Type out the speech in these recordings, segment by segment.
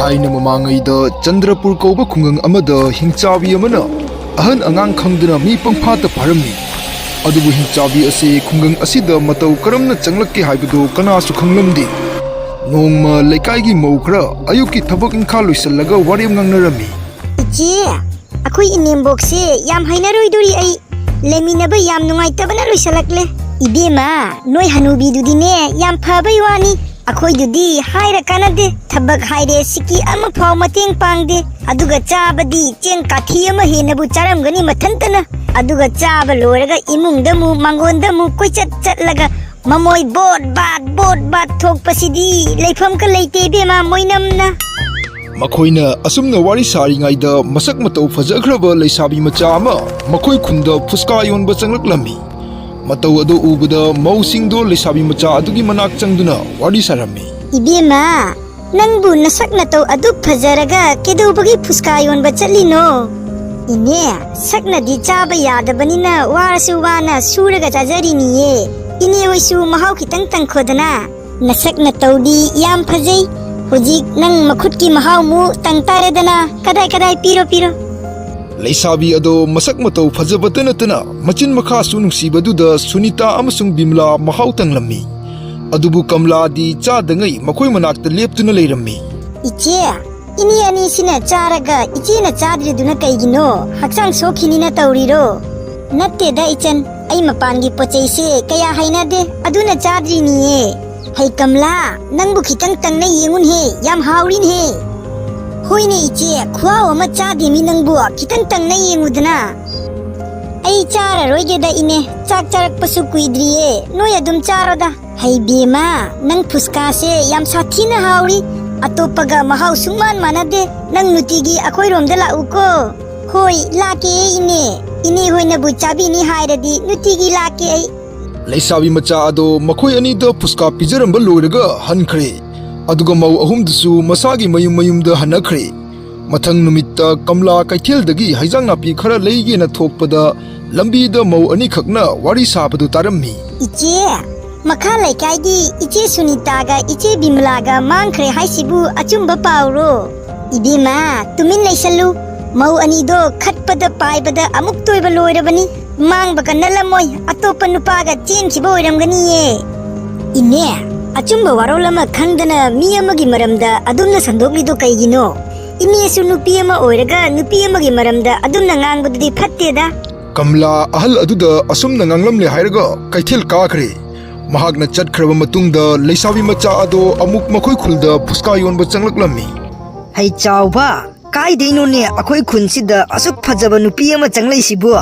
Thaina mamangaida Chandrapur kauba khungang amada hingchabi amana ahan angang khangduna mi pangphata pharamni adubu hingchabi ase khungang asida matau karamna changlakke haibadu kanasu khanglamdi nongma lekai maukhra ayuki thabak inkha loisallaga warim ngangnarami ichi akhui inembok se yam hainaroi duri ai leminaba yam nungai tabana loisalakle ibema noi hanubi dudine yam phabai wani akhoi dudi haira kanade thabak haire siki ama phaw mateng pangde aduga chabadi cheng kathi ama henabu charamgani mathantana aduga chaba loraga imungdamu mangondamu koichat chatlaga mamoi bot bat thokpasidi leifam ka leite bema moinamna makoina asumna wari sari ngaida masak matau fajagraba leisabi macha ama makoi khunda fuska yonba changlaklami matau ado ubada mausingdo leisabi macha adugi manak changduna wari sarami ibema nangbu nasak natau aduk fajaraga kedubagi fuska yonba chalino ine sakna di chaba yadabanina warasu wana suraga chajariniye ine hoisu mahau kitang tangkhodana nasak natau di yam phajai hujik nang makhut ki mahau mu tangtaredana kadai piro leisabi ado masak matau fajabatana tana machin makha su nungsibaduda sunita amasung bimla mahau tanglammi adubu kamla di chadangai makoi manakta leptuna leirami iche ini ani sina charaga iche na chadriduna kaigino haksang sokhinina tauriro natte da ichan ai mapangi pochei se kaya hainade aduna chadriniye hai kamla nangbu khitang tangna yengun he yam haurin he hoine iche khwao ama chademi nangbu khitang tangna yengudana ai chara roige da ine chak charak pasu kuidriye noi adum charoda hai bema nang fuska se yam sathina hauri atopaga mahau sungman manade nang nutigi akhoi romda la uko hoi lake ine hoina bu chabi ni hairadi nutigi lake ai leisabi macha ado makoi ani da fuska pijaramba loiraga hankhre aduga mau ahum dusu masagi mayum da hanakhre mathang numitta kamla kaithel dagi haijang napi khara leige na thokpada lambi da mau ani khakna wari sabadu tarammi iche makha laikai di iche sunita ga iche bimla ga mangkhre haisibu achumba pauro ibima tumin leisalu mau ani do khatpada paibada amuk toiba loirabani mangba kanalamoi atopa nupa ga chen khiba oiramgani ye ine achumba warolama khangdana mi amagi maramda adumna sandoklido kaigino imesu nupi ama oiraga nupi amagi maramda adumna ngangbududi phatteda kamla ahal aduda asumna nganglamle hairaga kaithel kakhre mahagna chatkraba matungda leisabi macha ado amuk makhoi khulda fuska yonba changlaklammi hai chawba kai deino ne akhoi khunsida asuk phajaba nupi ama changlai sibu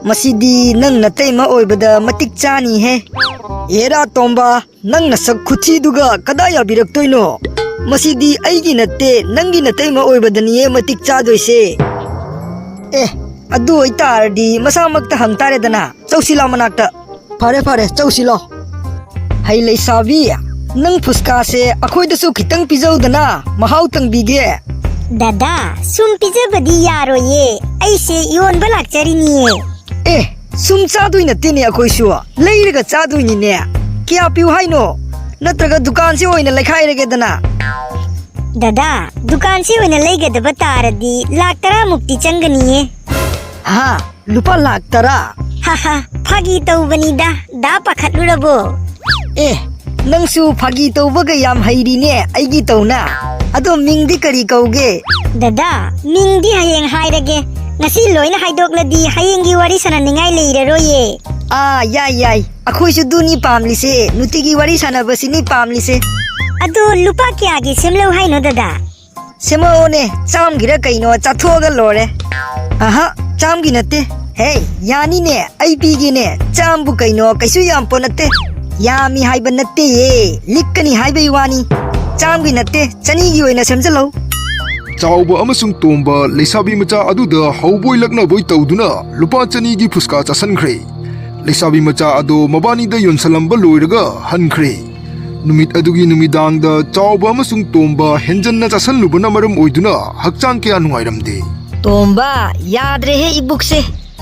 masidi nang natai ma oibada matik chani he era tomba nang nasak khuthi duga kada ya biraktoino masidi aigi natte nangi natai ma oibadani matik cha doise adu oitardi masamakta hangtare dana chausila manakta fare chausilo hai leisabi nang fuska se akhoi dasu khitang pijau dana mahau tang bige dada sum pijabadi yaroye aise yon balak chariniye sum chadui natte ne akhoi su leiraga chadui ni ne kya piu haino natraga dukan se oina lekhai rege dana dada dukan se oina leigedaba taradi lakh tara mukti changaniye ha lupa lakh tara ha phagi taubanida da pakhatlurabo nangsu phagi taubaga yam hairi ne aigi tauna ado mingdi kari kauge dada mingdi hayeng hairage ngasi loina haidokladi hayengi wari sananingai leiraroye yai akhoi su duni pamlise nutigi wari sanabasini pamlise ado lupa kyagi semlo haino dada semone chamgira kaino chathoga lore chamgi natte hey yani ne ai bigi ne chambu kaino kaisu yam ponate yami haiba natte ye likkani haiba iwani chamgi natte chani gi oina semjalo chawba amasung tomba leisabi macha aduda hauboi lakna boi tawduna lupa chani gi fuska chasankhre leisabi macha ado mabani da yonsalamba loiraga hankhre numit adugi numidang da chawba amasung tomba henjanna chasanlubana maram oiduna hakchang kya nungairamde tomba yadre he ibukse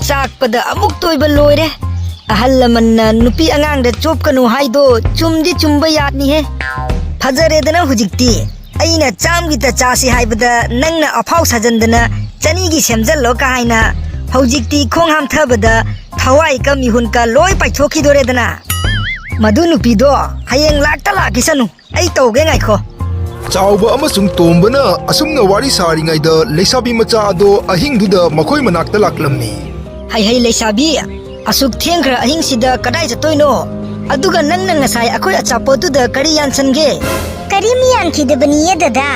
chakpada amuk toiba loire ahal lamanna nupi angang da chopkanu haido chumdi chumba yadni he phajare dana hujikti ꯑꯩꯅ ꯆꯥꯝꯒꯤꯇ ꯆꯥꯁꯤ ꯍꯥꯏꯕꯗ ꯅꯪꯅ ꯑꯐꯥꯎ ꯁꯥꯖꯟꯗꯅ ꯆꯅꯤꯒꯤ ꯁꯦꯝꯖꯜꯂꯣ ꯀ ꯍꯥꯏꯅ ꯍꯧꯖꯤꯛꯇꯤ ꯈꯣꯡ ꯍꯥꯝꯊꯕꯗ ꯊꯋꯥꯏꯀ ꯃꯤꯍꯨꯟꯀ ꯂꯣꯏ ꯄꯥꯏꯊꯣꯛꯈꯤꯗꯣꯔꯦꯗꯅ ꯃꯗꯨ ꯅꯨꯄꯤꯗꯣ ꯍꯌꯦꯡ ꯂꯥꯛꯇ ꯂꯥꯛꯈꯤꯁꯅꯨ ꯑꯩ ꯇꯧꯒꯦ ꯉꯥꯏꯈꯣ ꯆꯥꯎꯕ ꯑꯃꯁꯨꯡ ꯇꯣꯝꯕꯅ ꯑꯁꯨꯝꯅ ꯋꯥꯔꯤ ꯁꯥꯔꯤꯉꯩꯗ ꯂꯩꯁꯥꯕꯤ ꯃꯆꯥ ꯑꯗꯣ ꯑꯍꯤꯡꯗꯨꯗ ꯃꯈꯣꯏ ꯃꯅꯥꯛꯇ ꯂꯥꯛꯂꯝꯃꯤ ꯍꯩ ꯂꯩꯁꯥꯕꯤ ꯑꯁꯨꯛ ꯊꯦꯡꯈ꯭ꯔ ꯑꯍꯤꯡꯁꯤꯗ ꯀꯗꯥꯏ ꯆꯠꯇꯣꯏꯅꯣ ꯑꯗꯨꯒ ꯅꯪꯅ ꯉꯁꯥꯏ ꯑꯩꯈꯣꯏ ꯑꯆꯥꯄꯣꯠꯇꯨꯗ ꯀꯔꯤ ꯌꯥꯟꯁꯟꯒꯦ ꯀꯔꯤꯝ ꯌꯥꯟꯈꯤꯗꯕꯅꯤꯌꯦ ꯗꯗꯥ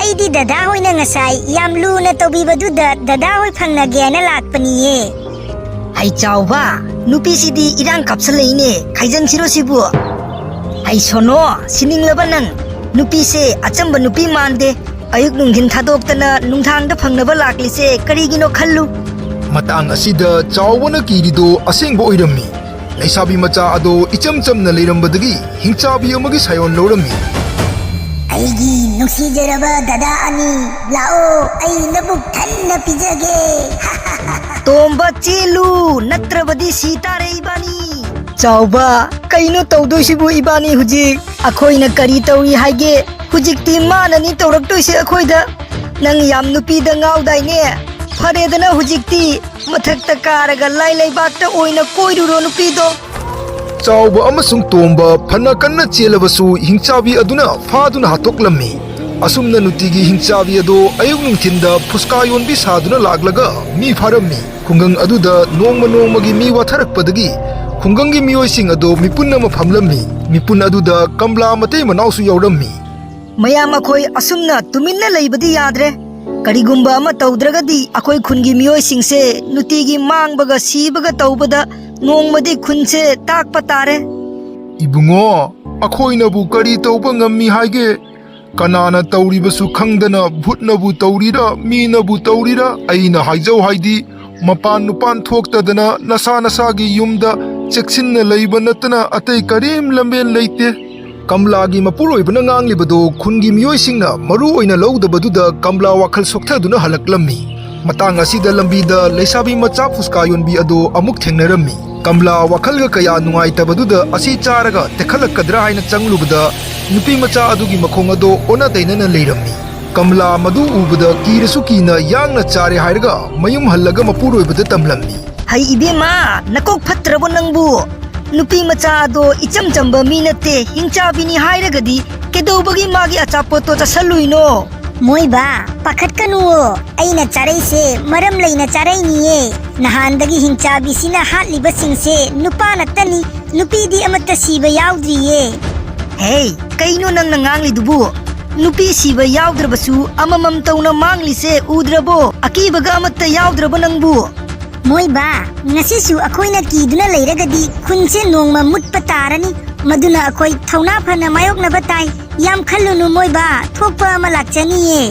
ꯑꯩꯗꯤ ꯗꯗꯥ ꯍꯣꯏꯅ ꯉꯁꯥꯏ ꯌꯥꯝ ꯂꯨꯅ ꯇꯧꯕꯤꯕꯗꯨꯗ ꯗꯗꯥ ꯍꯣꯏ ꯐꯪꯅꯒꯦꯅ ꯂꯥꯛꯄꯅꯤꯌꯦ ꯍꯩ ꯆꯥꯎꯕ ꯅꯨꯄꯤꯁꯤꯗꯤ ꯏꯔꯥꯡ ꯀꯥꯞꯁꯜꯂꯛꯏꯅꯦ ꯈꯥꯏꯖꯟꯁꯤꯔꯣ ꯁꯤꯕꯨ ꯍꯩ ꯁꯣꯅꯣ ꯁꯤꯅꯤꯡꯂꯕ ꯅꯪ ꯅꯨꯄꯤꯁꯦ ꯑꯆꯝꯕ ꯅꯨꯄꯤ ꯃꯥꯟꯗꯦ ꯑꯌꯨꯛ ꯅꯨꯡꯊꯤꯟ ꯊꯥꯗꯣꯛꯇꯅ ꯅꯨꯡꯊꯥꯡꯗ ꯐꯪꯅꯕ ꯂꯥꯛꯂꯤꯁꯦ ꯀꯔꯤꯒꯤꯅꯣ ꯈꯜꯂꯨ ꯃꯇꯥꯡ ꯑꯁꯤꯗ ꯆꯥꯎꯕꯅ ꯀꯤꯔꯤꯗꯣ ꯑꯁꯦꯡꯕ ꯑꯣꯏꯔꯝꯃꯤ ꯂꯩꯁꯥꯕꯤ ꯃꯆꯥ ꯑꯗꯣ ꯏꯆꯝ ꯆꯝꯅ ꯂꯩꯔꯝꯕꯗꯒꯤ ꯍꯤꯡꯆꯥꯕꯤ ꯑꯃꯒꯤ ꯁꯥꯌꯣꯟ ꯂꯧꯔꯝꯃꯤ ꯑꯩꯒꯤ ꯅꯨꯡꯁꯤꯖꯔꯕ ꯗꯗꯥ ꯑꯅꯤ ꯂꯥꯛꯑꯣ ꯑꯩ ꯅꯕꯨꯛ ꯊꯟꯅ ꯄꯤꯖꯒꯦ ꯇꯣꯝꯕ ꯆꯦꯜꯂꯨ ꯅꯠꯇ꯭ꯔꯕꯗꯤ ꯁꯤ ꯇꯥꯔꯦ ꯏꯕꯥꯅꯤ ꯆꯥꯎꯕ ꯀꯩꯅꯣ ꯇꯧꯗꯣꯏꯁꯤꯕꯨ ꯏꯕꯥꯅꯤ ꯍꯧꯖꯤꯛ ꯑꯩꯈꯣꯏꯅ ꯀꯔꯤ ꯇꯧꯏ ꯍꯥꯏꯒꯦ ꯍꯧꯖꯤꯛꯇꯤ ꯃꯥꯅꯅꯤ ꯇꯧꯔꯛꯇꯣꯏꯁꯦ ꯑꯩꯈꯣꯏꯗ ꯅꯪ ꯌꯥꯝ ꯅꯨꯄꯤꯗ ꯉꯥꯎꯗꯥꯏꯅꯦ ꯐꯔꯦꯗꯅ ꯍꯧꯖꯤꯛꯇꯤ ꯃꯊꯛꯇ ꯀꯥꯔꯒ ꯂꯥꯏ ꯂꯩꯕꯥꯛꯇ ꯑꯣꯏꯅ ꯀꯣꯏꯔꯨꯔꯣ ꯅꯨꯄꯤꯗꯣ ꯆꯥꯎꯕ ꯑꯃꯁꯨꯡ ꯇꯣꯝꯕ ꯐꯅ ꯀꯟꯅ ꯆꯦꯜꯂꯕꯁꯨ ꯍꯤꯡꯆꯥꯕꯤ ꯑꯗꯨꯅ ꯐꯥꯗꯨꯅ ꯍꯥꯠꯇꯣꯛꯂꯝꯃꯤ ꯑꯁꯨꯝꯅ ꯅꯨꯡꯇꯤꯒꯤ ꯍꯤꯡꯆꯥꯕꯤ ꯑꯗꯣ ꯑꯌꯨꯛ ꯅꯨꯡꯊꯤꯟꯗ ꯐꯨꯁꯀꯥ ꯌꯣꯟꯕꯤ ꯁꯥꯗꯨꯅ ꯂꯥꯛꯂꯒ ꯃꯤ ꯐꯥꯔꯝꯃꯤ ꯈꯨꯡꯒꯪ ꯑꯗꯨꯗ ꯅꯣꯡꯃ ꯅꯣꯡꯃꯒꯤ ꯃꯤ ꯋꯥꯊꯔꯛꯄꯗꯒꯤ ꯈꯨꯡꯒꯪꯒꯤ ꯃꯤꯑꯣꯏꯁꯤꯡ ꯑꯗꯣ ꯃꯤꯄꯨꯟ ꯑꯃ ꯐꯝꯂꯝꯃꯤ ꯃꯤꯄꯨꯟ ꯑꯗꯨꯗ ꯀꯝꯂꯥ ꯃꯇꯩ ꯃꯅꯥꯎꯁꯨ ꯌꯥꯎꯔꯝꯃꯤ ꯃꯌꯥꯝ ꯑꯩꯈꯣꯏ ꯑꯁꯨꯝꯅ ꯇꯨꯃꯤꯟꯅ ꯂꯩꯕꯗꯤ ꯌꯥꯗ꯭ꯔꯦ ꯀꯔꯤꯒꯨꯝꯕ ꯑꯃ ꯇꯧꯗ꯭ꯔꯒꯗꯤ ꯑꯩꯈꯣꯏ ꯈꯨꯟꯒꯤ ꯃꯤꯑꯣꯏꯁꯤꯡꯁꯦ ꯅꯨꯡꯇꯤꯒꯤ ꯃꯥꯡꯕꯒ ꯁꯤꯕꯒ ꯇꯧꯕꯗ ꯅꯣꯡꯃꯗꯤ ꯈꯨꯟꯁꯦ ꯇꯥꯛꯄ ꯇꯥꯔꯦ ꯏꯕꯨꯡꯉꯣ ꯑꯩꯈꯣꯏꯅꯕꯨ ꯀꯔꯤ ꯇꯧꯕ ꯉꯝꯃꯤ ꯍꯥꯏꯒꯦ ꯀꯅꯥꯅ ꯇꯧꯔꯤꯕꯁꯨ ꯈꯪꯗꯅ ꯚꯨꯠꯅꯕꯨ ꯇꯧꯔꯤꯔ ꯃꯤꯅꯕꯨ ꯇꯧꯔꯤꯔ ꯑꯩꯅ ꯍꯥꯏꯖꯧ ꯍꯥꯏꯗꯤ ꯃꯄꯥꯟ ꯅꯨꯄꯥꯟ ꯊꯣꯛꯇꯗꯅ ꯅꯁꯥ ꯅꯁꯥꯒꯤ ꯌꯨꯝꯗ ꯆꯦꯛꯁꯤꯟꯅ ꯂꯩꯕ ꯅꯠꯇꯅ ꯑꯇꯩ ꯀꯔꯤꯝ ꯂꯝꯕꯦꯟ ꯂꯩꯇꯦ ꯀꯝꯂꯥꯒꯤ ꯃꯄꯨꯔꯣꯏꯕꯅ ꯉꯥꯡꯂꯤꯕꯗꯣ ꯈꯨꯟꯒꯤ ꯃꯤꯑꯣꯏꯁꯤꯡꯅ ꯃꯔꯨ ꯑꯣꯏꯅ ꯂꯧꯗꯕꯗꯨꯗ ꯀꯝꯂꯥ ꯋꯥꯈꯜ ꯁꯣꯛꯊꯗꯨꯅ ꯍꯜꯂꯛꯂꯝꯃꯤ ꯃꯇꯥꯡ ꯑꯁꯤꯗ ꯂꯝꯕꯤꯗ ꯂꯩꯁꯥꯕꯤ ꯃꯆꯥ ꯐꯨꯁꯀꯥ ꯌꯣꯟꯕꯤ ꯑꯗꯣ ꯑꯃꯨꯛ ꯊꯦꯡꯅꯔꯝꯃꯤ ꯀꯝꯂꯥ ꯋꯥꯈꯜꯒ ꯀꯌꯥ ꯅꯨꯡꯉꯥꯏꯇꯕꯗꯨꯗ ꯑꯁꯤ ꯆꯥꯔꯒ ꯇꯦꯛꯈꯠꯂꯛꯀꯗ꯭ꯔꯥ ꯍꯥꯏꯅ ꯆꯪꯂꯨꯕꯗ ꯅꯨꯄꯤ ꯃꯆꯥ ꯑꯗꯨꯒꯤ ꯃꯈꯣꯡ ꯑꯗꯣ ꯑꯣꯟꯅ ꯇꯩꯅꯅ ꯂꯩꯔꯝꯃꯤ ꯀꯝꯂꯥ ꯃꯗꯨ ꯎꯕꯗ ꯀꯤꯔꯁꯨ ꯀꯤꯅ ꯌꯥꯡꯅ ꯆꯥꯔꯦ ꯍꯥꯏꯔꯒ ꯃꯌꯨꯝ ꯍꯜꯂꯒ ꯃꯄꯨꯔꯣꯏꯕꯗ ꯇꯝꯂꯝꯃꯤ ꯍꯩ ꯏꯕꯦꯝꯃ ꯅꯀꯣꯛ ꯐꯠꯇ꯭ꯔꯕꯣ ꯅꯪꯕꯨ ꯅꯨꯄꯤ ꯃꯆꯥ ꯑꯗꯣ ꯏꯆꯝ ꯆꯝꯕ ꯃꯤ ꯅꯠꯇꯦ ꯍꯤꯡꯆꯥꯕꯤꯅꯤ ꯍꯥꯏꯔꯒꯗꯤ ꯀꯩꯗꯧꯕꯒꯤ ꯃꯥꯒꯤ ꯑꯆꯥꯄꯣꯠꯇꯣ ꯆꯥꯁꯜꯂꯨꯏꯅꯣ ꯃꯣꯏꯕꯥ ꯄꯥꯈꯠꯀꯅꯨ ꯑꯩꯅ ꯆꯥꯔꯩꯁꯦ ꯃꯔꯝ ꯂꯩꯅ ꯆꯥꯔꯩꯅꯤꯌꯦ ꯅꯍꯥꯟꯗꯒꯤ ꯍꯤꯡꯆꯥꯕꯤꯁꯤꯅ ꯍꯥꯠꯂꯤꯕꯁꯤꯡꯁꯦ ꯅꯨꯄꯥ ꯅꯠꯇꯅꯤ ꯅꯨꯄꯤꯗꯤ ꯑꯃꯠꯇ ꯁꯤꯕ ꯌꯥꯎꯗ꯭ꯔꯤꯌꯦ ꯍꯦ ꯀꯩꯅꯣ ꯅꯪꯅ ꯉꯥꯡꯂꯤꯗꯨꯕꯨ ꯅꯨꯄꯤ ꯁꯤꯕ ꯌꯥꯎꯗ꯭ꯔꯕꯁꯨ ꯑꯃꯃꯝ ꯇꯧꯅ ꯃꯥꯡꯂꯤꯁꯦ ꯎꯗ꯭ꯔꯕꯣ ꯑꯀꯤꯕꯒ ꯑꯃꯠꯇ ꯌꯥꯎꯗ꯭ꯔꯕꯣ ꯅꯪꯕꯨ ꯃꯣꯏꯕꯥ ꯉꯁꯤꯁꯨ ꯑꯩꯈꯣꯏꯅ ꯀꯤꯗꯨꯅ ꯂꯩꯔꯒꯗꯤ ꯈꯨꯟꯁꯦ ꯅꯣꯡꯃ ꯃꯨꯠꯄ ꯇꯥꯔꯅꯤ ꯃꯗꯨꯅ ꯑꯩꯈꯣꯏ ꯊꯧꯅꯥ ꯐꯅ ꯃꯥꯌꯣꯛꯅꯕ ꯇꯥꯏ ꯌꯥꯝ ꯈꯜꯂꯨꯅꯨ ꯃꯣꯏꯕꯥ ꯊꯣꯛꯄ ꯑꯃ ꯂꯥꯛꯆꯅꯤꯌꯦ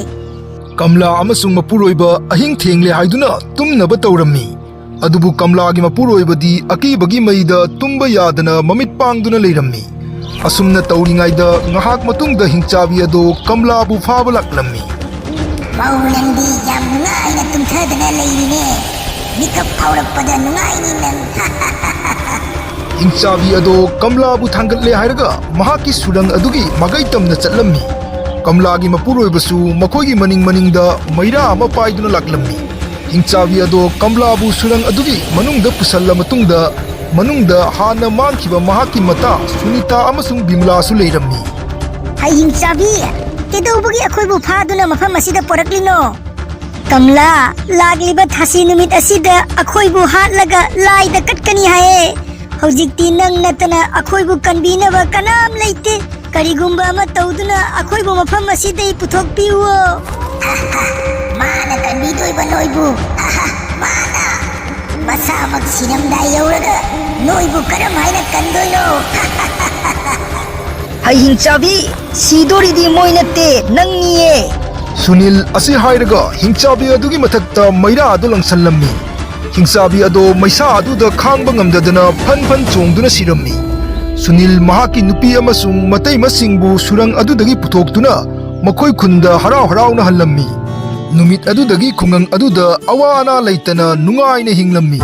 ꯀꯝꯂꯥ ꯑꯃꯁꯨꯡ ꯃꯄꯨꯔꯣꯏꯕ ꯑꯍꯤꯡ ꯊꯦꯡꯂꯦ ꯍꯥꯏꯗꯨꯅ ꯇꯨꯝꯅꯕ ꯇꯧꯔꯝꯃꯤ ꯑꯗꯨꯕꯨ ꯀꯝꯂꯥꯒꯤ ꯃꯄꯨꯔꯣꯏꯕꯗꯤ ꯑꯀꯤꯕꯒꯤ ꯃꯩꯗ ꯇꯨꯝꯕ ꯌꯥꯗꯅ ꯃꯃꯤꯠ ꯄꯥꯡꯗꯨꯅ ꯂꯩꯔꯝꯃꯤ ꯑꯁꯨꯝꯅ ꯇꯧꯔꯤꯉꯩꯗ ꯉꯥꯏꯍꯥꯛ ꯃꯇꯨꯡꯗ ꯍꯤꯡꯆꯥꯕꯤ ꯑꯗꯣ ꯀꯝꯂꯥꯕꯨ ꯐꯥꯕ ꯂꯥꯛꯂꯝꯃꯤ ꯃꯧ ꯅꯪꯗꯤ ꯌꯥꯝ ꯅꯨꯡꯉꯥꯏꯅ ꯇꯨꯝꯊꯗꯅ ꯂꯩꯔꯤꯅꯦ ꯃꯤꯀꯞ ꯐꯥꯎꯔꯛꯄꯗ ꯅꯨꯡꯉꯥꯏꯅꯤ ꯅꯪ ꯍꯤꯡꯆꯥꯕꯤ ꯑꯗꯣ ꯀꯝꯂꯥꯕꯨ ꯊꯥꯡꯒꯠꯂꯦ ꯍꯥꯏꯔꯒ ꯃꯍꯥꯛꯀꯤ ꯁꯨꯔꯪ ꯑꯗꯨꯒꯤ ꯃꯥꯒꯩ ꯇꯝꯅ ꯆꯠꯂꯝꯃꯤ ꯀꯝꯂꯥꯒꯤ ꯃꯄꯨꯔꯣꯏꯕꯁꯨ ꯃꯈꯣꯏꯒꯤ ꯃꯅꯤꯡꯗ ꯃꯩꯔꯥ ꯑꯃ ꯄꯥꯏꯗꯨꯅ ꯂꯥꯛꯂꯝꯃꯤ ꯍꯤꯡꯆꯥꯕꯤ ꯑꯗꯣ ꯀꯝꯂꯥꯕꯨ ꯁꯨꯔꯪ ꯑꯗꯨꯒꯤ ꯃꯅꯨꯡꯗ ꯄꯨꯁꯜꯂ ꯃꯇꯨꯡꯗ ꯃꯅꯨꯡꯗ ꯍꯥꯟꯅ ꯃꯥꯡꯈꯤꯕ ꯃꯍꯥꯛꯀꯤ ꯃꯇꯥ ꯁꯨꯅꯤꯇꯥ ꯑꯃꯁꯨꯡ ꯕꯤꯃꯂꯥꯁꯨ ꯂꯩꯔꯝꯃꯤ ꯍꯩ ꯍꯤꯡꯆꯥꯕꯤ ꯀꯩꯗꯧꯕꯒꯤ ꯑꯩꯈꯣꯏꯕꯨ ꯐꯥꯗꯨꯅ ꯃꯐꯝ ꯑꯁꯤꯗ ꯄꯣꯔꯛꯂꯤꯅꯣ ꯀꯝꯂꯥ ꯂꯥꯛꯂꯤꯕ ꯊꯥꯁꯤ ꯅꯨꯃꯤꯠ ꯑꯁꯤꯗ ꯑꯩꯈꯣꯏꯕꯨ ꯍꯥꯠꯂꯒ ꯂꯥꯏꯗ ꯀꯠꯀꯅꯤ ꯍꯥꯏꯌꯦ ꯍꯧꯖꯤꯛꯇꯤ ꯅꯪ ꯅꯠꯇꯅ ꯑꯩꯈꯣꯏꯕꯨ ꯀꯟꯕꯤꯅꯕ ꯀꯅꯥꯝ ꯂꯩꯇꯦ ꯀꯔꯤꯒꯨꯝꯕ ꯑꯃ ꯇꯧꯗꯨꯅ ꯑꯩꯈꯣꯏꯕꯨ ꯃꯐꯝ ꯑꯁꯤꯗꯩ ꯄꯨꯊꯣꯛꯄꯤꯌꯨ ꯃꯥꯅ ꯀꯟꯕꯤꯗꯣꯏꯕ ꯅꯣꯏꯕꯨ ꯃꯥꯅ ꯃꯁꯥꯃꯛ ꯁꯤꯔꯝꯗꯥꯏ ꯌꯧꯔꯒ ꯅꯣꯏꯕꯨ ꯀꯔꯝ ꯍꯥꯏꯅ ꯀꯟꯗꯣꯏꯅꯣ ꯍꯩ ꯍꯤꯡꯆꯥꯕꯤ ꯁꯤꯗꯣꯔꯤꯗꯤ ꯃꯣꯏ ꯅꯠꯇꯦ ꯅꯪꯅꯤꯌꯦ ꯁꯨꯅꯤꯜ ꯑꯁꯤ ꯍꯥꯏꯔꯒ ꯍꯤꯡꯆꯥꯕꯤ ꯑꯗꯨꯒꯤ ꯃꯊꯛꯇ ꯃꯩꯔꯥ ꯑꯗꯨ ꯂꯪꯁꯜꯂꯝꯃꯤ ꯍꯤꯡꯆꯥꯕꯤ ꯑꯗꯣ ꯃꯩꯁꯥ ꯑꯗꯨꯗ ꯈꯥꯡꯕ ꯉꯝꯗꯗꯅ ꯐꯟ ꯐꯟ ꯆꯣꯡꯗꯨꯅ ꯁꯤꯔꯝꯃꯤ ꯁꯨꯅꯤꯜ ꯃꯍꯥꯛꯀꯤ ꯅꯨꯄꯤ ꯑꯃꯁꯨꯡ ꯃꯇꯩꯃꯁꯤꯡꯕꯨ ꯁꯨꯔꯪ ꯑꯗꯨꯗꯒꯤ ꯄꯨꯊꯣꯛꯇꯨꯅ ꯃꯈꯣꯏ ꯈꯨꯟꯗ ꯍꯔꯥꯎ ꯍꯔꯥꯎꯅ ꯍꯜꯂꯝꯃꯤ ꯅꯨꯃꯤꯠ ꯑꯗꯨꯗꯒꯤ ꯈꯨꯡꯒꯪ ꯑꯗꯨꯗ ꯑꯋꯥ ꯑꯅꯥ ꯂꯩꯇꯅ ꯅꯨꯡꯉꯥꯏꯅ ꯍꯤꯡꯂꯝꯃꯤ